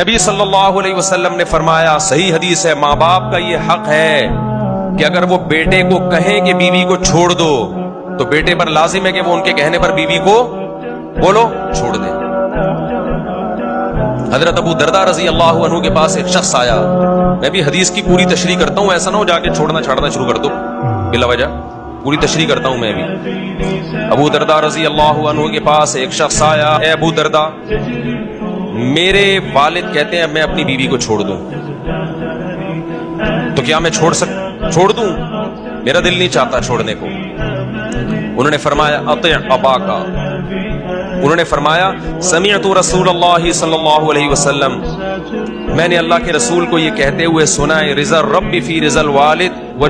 نبی صلی اللہ علیہ وسلم نے فرمایا، صحیح حدیث ہے، ماں باپ کا یہ حق ہے کہ اگر وہ بیٹے کو کہیں کہ بیوی کو چھوڑ دو تو بیٹے پر لازم ہے کہ وہ ان کے کہنے پر بیوی کو بولو چھوڑ دے۔ حضرت ابو درداء رضی اللہ عنہ کے پاس ایک شخص آیا، میں بھی حدیث کی پوری تشریح کرتا ہوں، ایسا نہ ہو جا کے چھوڑنا چھاڑنا شروع کر دو بلا وجہ، پوری تشریح کرتا ہوں میں بھی۔ ابو درداء رضی اللہ عنہ کے پاس ایک شخص آیا، اے ابو درداء، میرے والد کہتے ہیں میں اپنی بیوی کو چھوڑ دوں، تو کیا میں چھوڑ دوں؟ میرا دل نہیں چاہتا چھوڑنے کو۔ انہوں نے فرمایا اطع اباک، انہوں نے فرمایا سمعت رسول اللہ صلی اللہ علیہ وسلم، میں نے اللہ کے رسول کو یہ کہتے ہوئے سنا ہے، رضا الرب فی رضا الوالد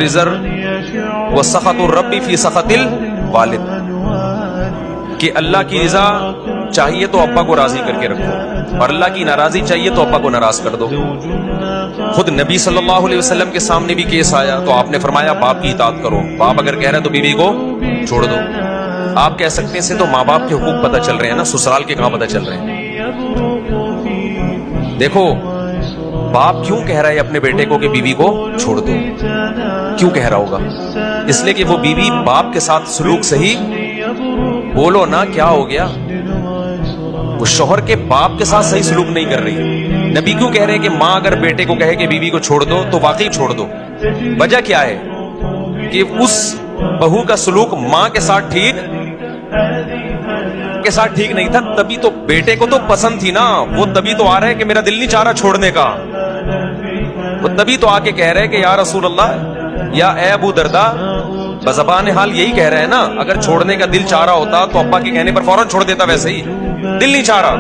و سخط الرب فی سخط الوالد، کہ اللہ کی رضا چاہیے تو ابا کو راضی کر کے رکھو اور اللہ کی ناراضی چاہیے تو ابا کو ناراض کر دو۔ خود نبی صلی اللہ علیہ وسلم کے سامنے بھی کیس آیا تو آپ نے فرمایا باپ کی اطاعت کرو، باپ اگر کہہ رہا ہے تو بیوی کو چھوڑ دو۔ آپ کہہ سکتے ہیں سے تو ماں باپ کے حقوق پتہ چل رہے ہیں نا، سسرال کے کہاں پتہ چل رہے ہیں؟ دیکھو باپ کیوں کہہ رہا ہے اپنے بیٹے کو کہ بیوی کو چھوڑ دو؟ کیوں کہہ رہا ہوگا؟ اس لیے کہ وہ بیوی باپ کے ساتھ سلوک صحیح، بولو نا کیا ہو گیا؟ وہ شوہر کے باپ کے ساتھ صحیح سلوک نہیں کر رہی۔ نبی کیوں کہہ رہے ہیں کہ ماں اگر بیٹے کو کہے کہ بیوی کو چھوڑ دو تو واقعی چھوڑ دو؟ وجہ کیا ہے کہ اس بہو کا سلوک ماں کے ساتھ ٹھیک نہیں تھا، تبھی تو بیٹے کو تو پسند تھی نا، وہ تبھی تو آ رہا ہے کہ میرا دل نہیں چاہ رہا چھوڑنے کا، وہ تبھی تو آ کے کہہ رہے کہ یا رسول اللہ یا اے ابو درداء، بزبان حال یہی کہہ رہے ہیں نا، اگر چھوڑنے کا دل چاہ رہا ہوتا تو ابا کے کہنے پر فوراً چھوڑ دیتا، ویسے ہی دل نہیں چاہ رہا۔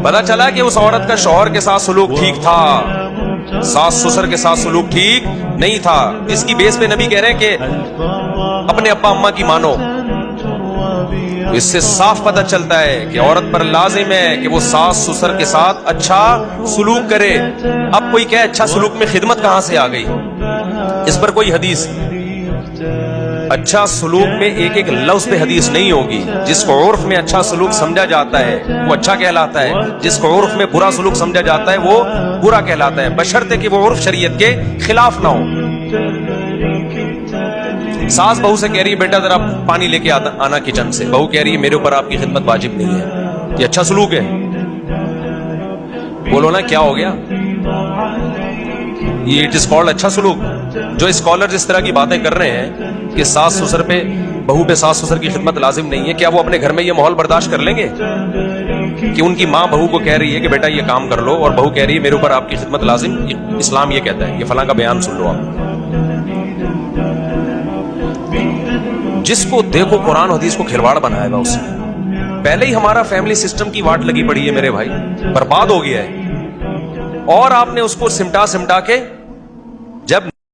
پتا چلا کہ اس عورت کا شوہر کے ساتھ سلوک ٹھیک تھا، ساس سسر کے ساتھ سلوک ٹھیک نہیں تھا۔ اس کی بیس پہ نبی کہہ رہے ہیں کہ اپنے ابا اما کی مانو۔ اس سے صاف پتہ چلتا ہے کہ عورت پر لازم ہے کہ وہ ساس سسر کے ساتھ اچھا سلوک کرے۔ اب کوئی کہے اچھا سلوک میں خدمت کہاں سے آ گئی؟ اس پر کوئی حدیث، اچھا سلوک میں ایک ایک لفظ پہ حدیث نہیں ہوگی۔ جس کو عرف میں اچھا سلوک سمجھا جاتا ہے وہ اچھا کہلاتا ہے، جس کو عرف میں برا سلوک سمجھا جاتا ہے وہ برا کہلاتا ہے، بشرطے کہ وہ عرف شریعت کے خلاف نہ ہو۔ ساس بہو سے کہہ رہی ہے بیٹا ذرا پانی لے کے آنا کچن سے، بہو کہہ رہی ہے میرے اوپر آپ کی خدمت واجب نہیں ہے، یہ اچھا سلوک ہے؟ بولو نا کیا ہو گیا؟ یہ اٹ از کالڈ اچھا سلوک۔ جو اسکالرز اس طرح کی باتیں کر رہے ہیں کہ ساس سسر پہ، بہو پہ ساس سسر کی خدمت لازم نہیں ہے، کیا وہ اپنے گھر میں یہ ماحول برداشت کر لیں گے کہ ان کی ماں بہو کو کہہ رہی ہے کہ بیٹا یہ کام کر لو اور بہو کہہ رہی ہے میرے اوپر آپ کی خدمت لازم؟ اسلام یہ کہتا ہے، یہ فلاں کا بیان سن لو آپ۔ جس کو دیکھو قرآن حدیث کو کھلواڑ بنائے گا اس نے۔ پہلے ہی ہمارا فیملی سسٹم کی واٹ لگی پڑی ہے میرے بھائی، برباد ہو گیا ہے، اور آپ نے اس کو سمٹا کے جب